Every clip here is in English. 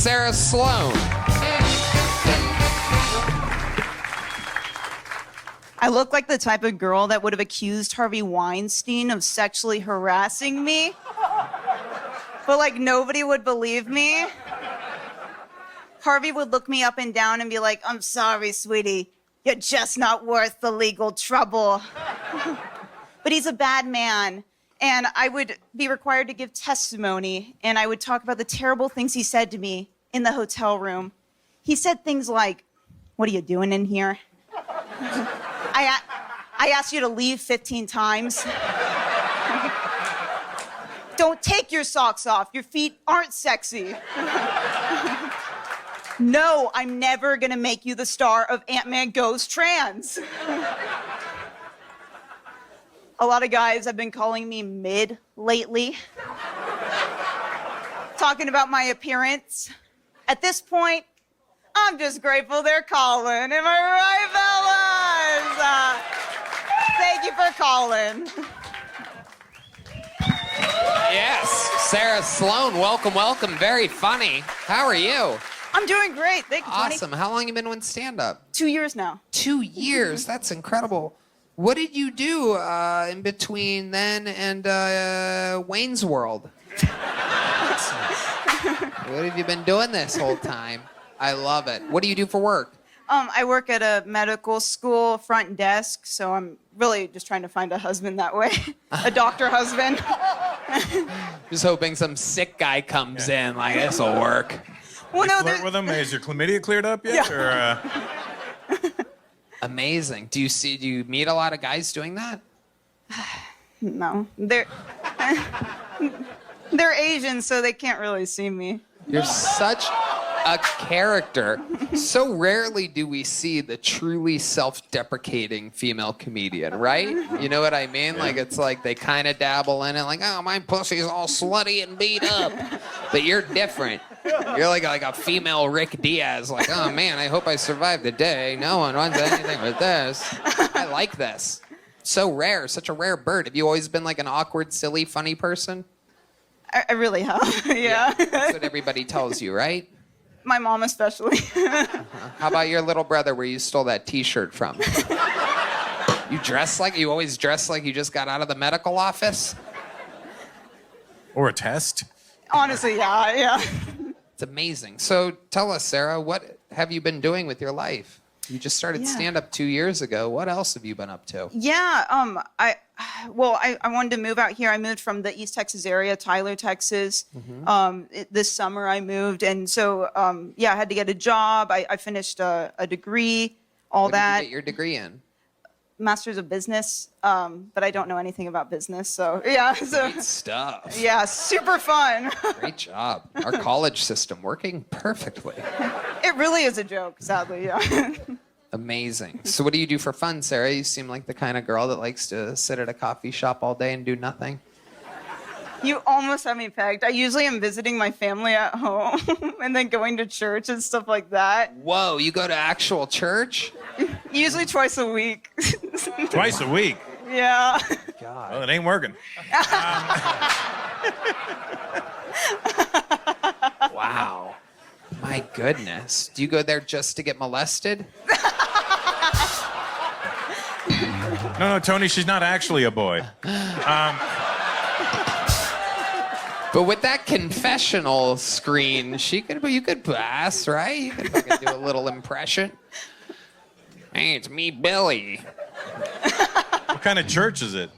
Sarah Sloan. I look like the type of girl that would have accused Harvey Weinstein of sexually harassing me. But like nobody would believe me. Harvey would look me up and down and be like, "I'm sorry, sweetie. You're just not worth the legal trouble." But he's a bad man. And I would be required to give testimony. And I would talk about the terrible things he said to me in the hotel room. He said things like, "What are you doing in here? I asked you to leave 15 times. Don't take your socks off. Your feet aren't sexy. No, I'm never gonna make you the star of Ant-Man Goes Trans." A lot of guys have been calling me mid lately. Talking about my appearance. At this point, I'm just grateful they're calling. Am I right, fellas? Thank you for calling. Yes, Sarah Sloan, welcome, welcome. Very funny. How are you? I'm doing great. Thank you, Tony. Awesome. How long you been doing stand-up? 2 years now. 2 years. That's incredible. What did you do in between then and Wayne's World? What have you been doing this whole time? I love it. What do you do for work? I work at a medical school front desk, so I'm really just trying to find a husband that way. A doctor husband. Just hoping some sick guy comes in, like, this'll work. Well, You no, flirt with him? Is your chlamydia cleared up yet? Yeah. Or, Amazing. Do you meet a lot of guys doing that? no. They're Asian, so they can't really see me. You're such a character. So rarely do we see the truly self-deprecating female comedian, right? You know what I mean? Like, it's like they kind of dabble in it, like, "Oh, my pussy's all slutty and beat up." But you're different. You're like a female Rick Diaz, like, "Oh, man, I hope I survive the day. No one wants anything with this." I like this. So rare, such a rare bird. Have you always been like an awkward, silly, funny person? I really have, yeah. That's what everybody tells you, right? My mom especially. How about your little brother where you stole that T-shirt from? You always dress like you just got out of the medical office? or a test? Honestly, yeah. It's amazing. So tell us, Sarah, what have you been doing with your life? You just started stand-up 2 years ago. What else have you been up to? Yeah, I wanted to move out here. I moved from the East Texas area, Tyler, Texas. This summer I moved, and so I had to get a job. I finished a degree, What did you get your degree in? Master's of Business, but I don't know anything about business. So yeah, Great stuff. yeah, super fun. Great job. Our college system working perfectly. It really is a joke, sadly. Yeah. Amazing. So what do you do for fun, Sarah? You seem like the kind of girl that likes to sit at a coffee shop all day and do nothing. You almost have me pegged. I usually am visiting my family at home and then going to church and stuff like that. Whoa, you go to actual church? Usually twice a week. Twice a week. Yeah. God. Well, it ain't working. Wow. My goodness. Do you go there just to get molested? No, Tony, she's not actually a boy. But with that confessional screen, you could pass, right? You could fucking do a little impression. Hey, it's me, Billy. What kind of church is it?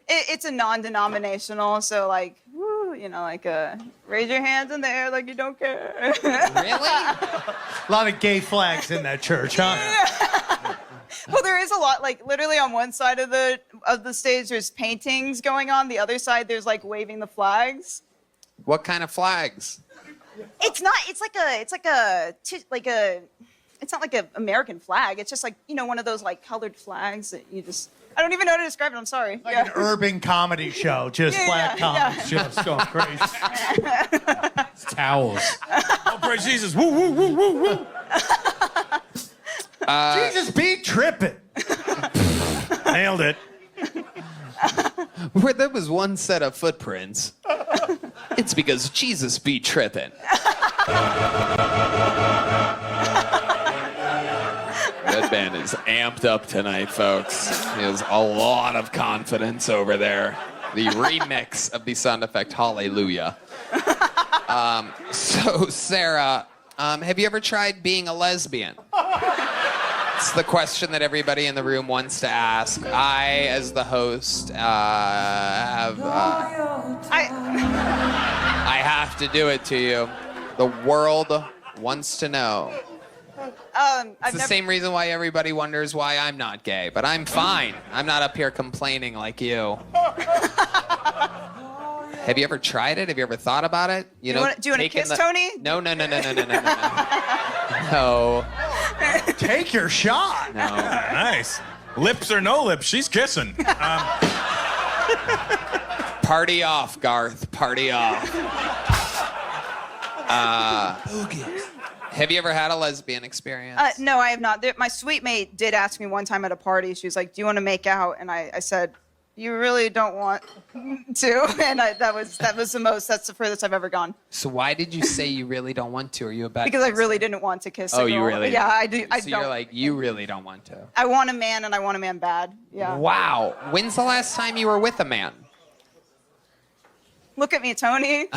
It's a non-denominational, so like, woo, raise your hands in the air like you don't care. Really? A lot of gay flags in that church, huh? Well, there is a lot. Like literally on one side of the stage, there's paintings going on. The other side, there's like waving the flags. What kind of flags? It's not. It's not like an American flag. It's just like one of those like colored flags that you just. I don't even know how to describe it. I'm sorry. Like an urban comedy show, just flat comics, just going crazy. It's towels. Oh, praise Jesus. Woo, woo, woo, woo, woo. Jesus be tripping. Nailed it. Where there was one set of footprints, it's because Jesus be trippin'. man is amped up tonight, folks. He has a lot of confidence over there. The remix of the sound effect Hallelujah. So, Sarah, have you ever tried being a lesbian? It's the question that everybody in the room wants to ask. I, as the host, have... I have to do it to you. The world wants to know. It's the same reason why everybody wonders why I'm not gay, but I'm fine. I'm not up here complaining like you. Have you ever tried it? Have you ever thought about it? Do you want to kiss Tony? No. No. Take your shot. No. Nice. Lips or no lips, she's kissing. Party off, Garth. Party off. Have you ever had a lesbian experience? No, I have not. My sweet mate did ask me one time at a party. She was like, "Do you want to make out?" And I said, "You really don't want to." And that's the furthest I've ever gone. So why did you say you really don't want to? Are you a bad Because I really didn't want to kiss a girl. you really? Yeah, I do. I so don't. you're like, you really don't want to. I want a man, and I want a man bad. Yeah. Wow. When's the last time you were with a man? Look at me, Tony.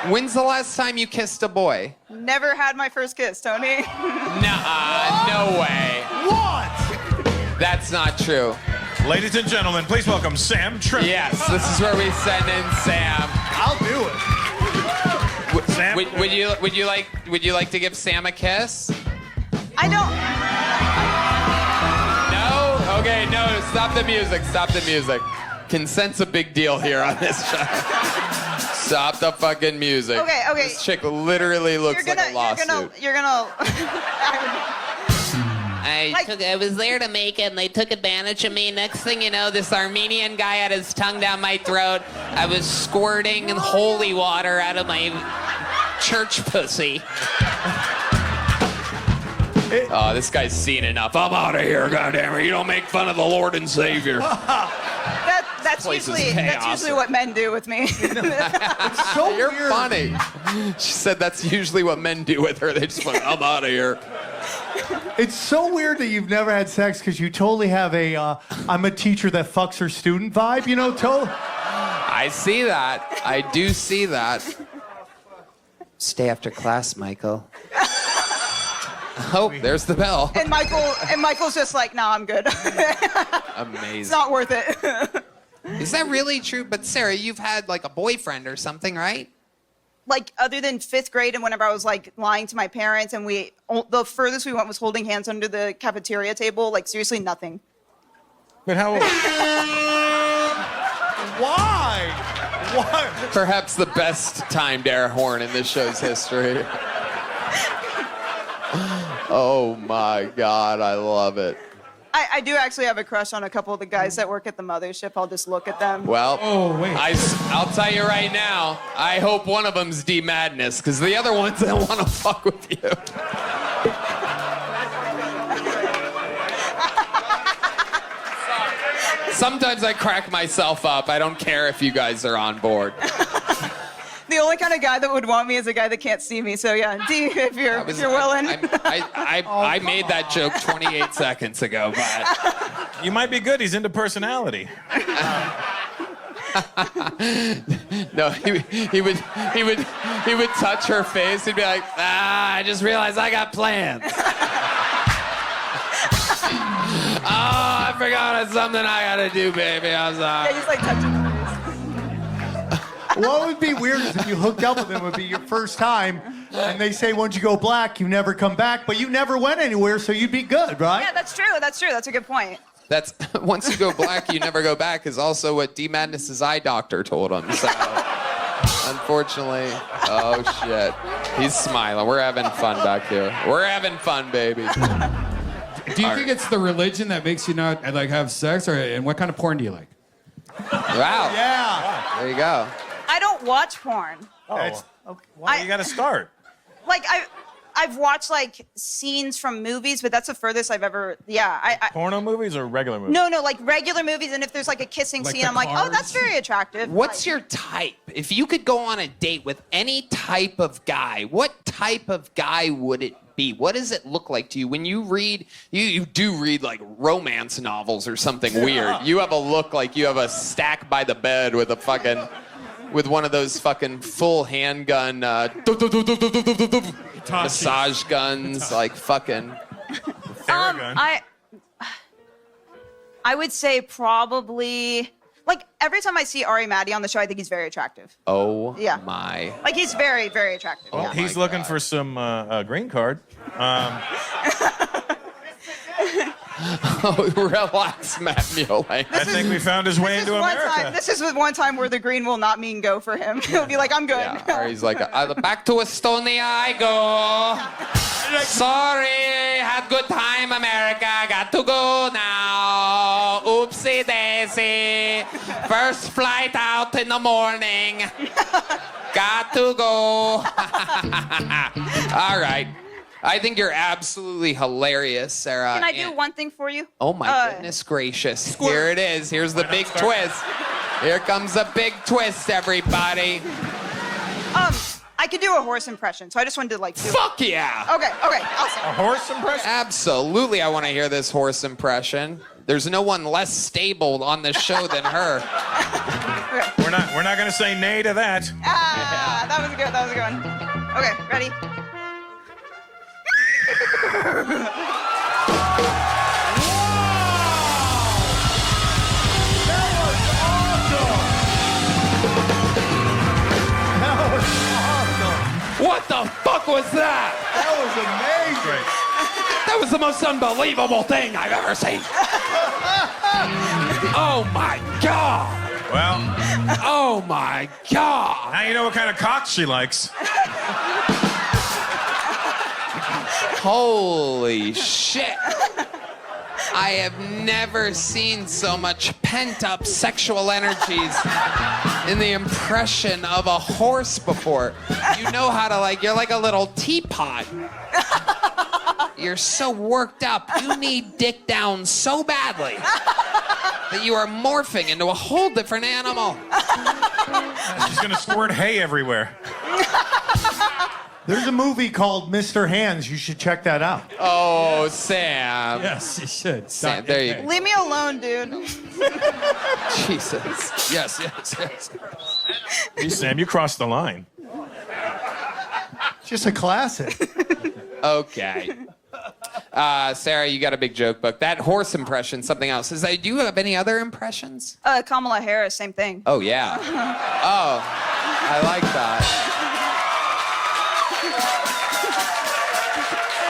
When's the last time you kissed a boy? Never had my first kiss, Tony. Nuh-uh, no way. What? That's not true. Ladies and gentlemen, please welcome Sam Tripp. Yes, this is where we send in Sam. I'll do it. Sam? Would you like to give Sam a kiss? I don't. No? Okay, no. Stop the music. Stop the music. Consent's a big deal here on this show. Stop the fucking music. Okay. This chick literally looks like a lawsuit. You're gonna. I was there to make it, and they took advantage of me. Next thing you know, this Armenian guy had his tongue down my throat. I was squirting holy water out of my church pussy. Oh, this guy's seen enough. I'm out of here, goddammit. You don't make fun of the Lord and Savior. That's usually what men do with me. It's so You're weird. funny. She said that's usually what men do with her. They just went, I'm out of here. It's so weird that you've never had sex because you totally have a I'm a teacher that fucks her student vibe, you know, totally. I see that. I do see that. Stay after class, Michael. Oh, there's the bell. and Michael's just like, "No, I'm good. Amazing. It's not worth it." Is that really true? But Sarah, you've had like a boyfriend or something, right? Like, other than 5th grade and whenever I was like lying to my parents, and the furthest we went was holding hands under the cafeteria table. Like, seriously, nothing. But how old? Why? Why? Perhaps the best timed air horn in this show's history. Oh my God, I love it. I do actually have a crush on a couple of the guys that work at the mothership. I'll just look at them. Well, Oh, wait. I'll tell you right now, I hope one of them's D Madness, because the other ones don't want to fuck with you. Sometimes I crack myself up. I don't care if you guys are on board. The only kind of guy that would want me is a guy that can't see me. So yeah, D, if you're willing. I made that joke 28 seconds ago, but You might be good. He's into personality. no, he would touch her face. He'd be like, I just realized I got plans. Oh, I forgot it's something I gotta do, baby. I'm sorry. Yeah, he's like touching her face. What would be weird is if you hooked up with them, it would be your first time, and they say once you go black, you never come back, but you never went anywhere, so you'd be good, right? Yeah, that's true. That's a good point. That's once you go black, you never go back is also what D Madness's eye doctor told him. So, unfortunately, oh shit, he's smiling. We're having fun back here. We're having fun, baby. Do you think it's the religion that makes you not like have sex, and what kind of porn do you like? Wow. Yeah. There you go. I don't watch porn. That's- Well, you got to start. Like I've watched like scenes from movies, but that's the furthest I've ever. Yeah, Porno movies or regular movies? No, like regular movies, and if there's like a kissing Like scene, the I'm like, oh, Cars? that's very attractive. What's your type? If you could go on a date with any type of guy, what type of guy would it be? What does it look like to you when you read? You do read like romance novels or something weird. You have a look like you have a stack by the bed with with one of those fucking full handgun massage guns, like fucking. I would say probably, like, every time I see Arri Matti on the show, I think he's very attractive. Oh Yeah. my. Like, he's very, very attractive. Oh, yeah. He's my looking God. for some green card. Oh, relax, Matt Mule. I think we found his way into America. This is one time where the green will not mean go for him. He'll be like, I'm good. Yeah, or he's like, back to Estonia I go. Sorry, had good time, America. Got to go now. Oopsie daisy. First flight out in the morning. Got to go. All right. I think you're absolutely hilarious, Sarah. Can I do one thing for you? Oh my goodness gracious. Here it is. Here's the big twist. Here comes the big twist, everybody. I could do a horse impression, so I just wanted to like do Fuck yeah. Okay, awesome. A horse impression? Absolutely, I want to hear this horse impression. There's no one less stable on the show than her. We're not gonna say nay to that. That was good. That was a good one. Okay, ready? What the fuck was that? That was amazing. Great. That was the most unbelievable thing I've ever seen. Oh my God. Well, Oh my God. now you know what kind of cock she likes. Holy shit. I have never seen so much pent-up sexual energies in the impression of a horse before. You know how to, like, you're like a little teapot. You're so worked up. You need dick down so badly that you are morphing into a whole different animal. She's gonna squirt hay everywhere. There's a movie called Mr. Hands. You should check that out. Oh, Sam. Yes, you should. Sam, there you go. Leave me alone, dude. Jesus. Yes. Hey, Sam, you crossed the line. Just a classic. Okay. Sarah, you got a big joke book. That horse impression, something else. Do you have any other impressions? Kamala Harris, same thing. Oh, yeah. Oh, I like that.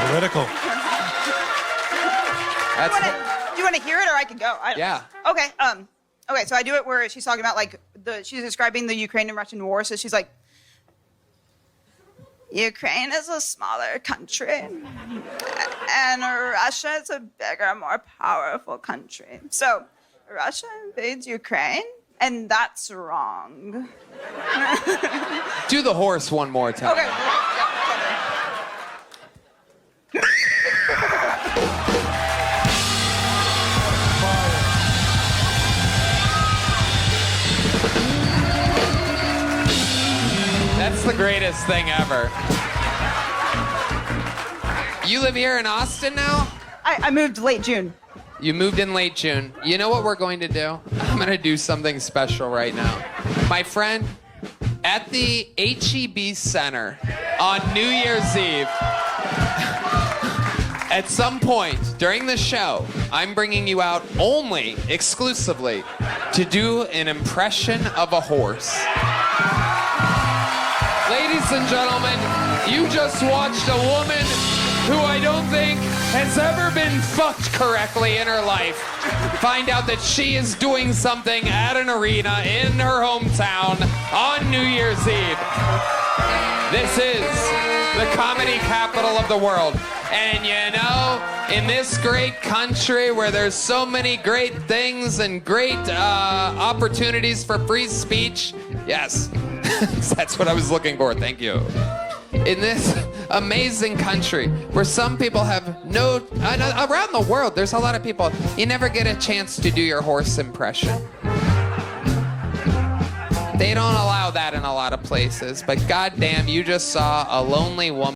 Political. That's Do you want to hear it, or I can go? Yeah. Okay. Okay. So I do it where she's talking about like she's describing the Ukraine and Russian war. So she's like, Ukraine is a smaller country, and Russia is a bigger, more powerful country. So Russia invades Ukraine, and that's wrong. Do the horse one more time. Okay. That's the greatest thing ever. You live here in Austin now? I moved late June. You moved in late June. You know what we're going to do? I'm going to do something special right now. My friend, at the HEB Center on New Year's Eve, at some point during the show, I'm bringing you out only, exclusively, to do an impression of a horse. Ladies and gentlemen, you just watched a woman who I don't think has ever been fucked correctly in her life find out that she is doing something at an arena in her hometown on New Year's Eve. This is the comedy capital of the world. And you know, in this great country where there's so many great things and great opportunities for free speech, yes, that's what I was looking for, thank you. In this amazing country where some people have around the world, there's a lot of people, you never get a chance to do your horse impression. They don't allow that in a lot of places, but goddamn, you just saw a lonely woman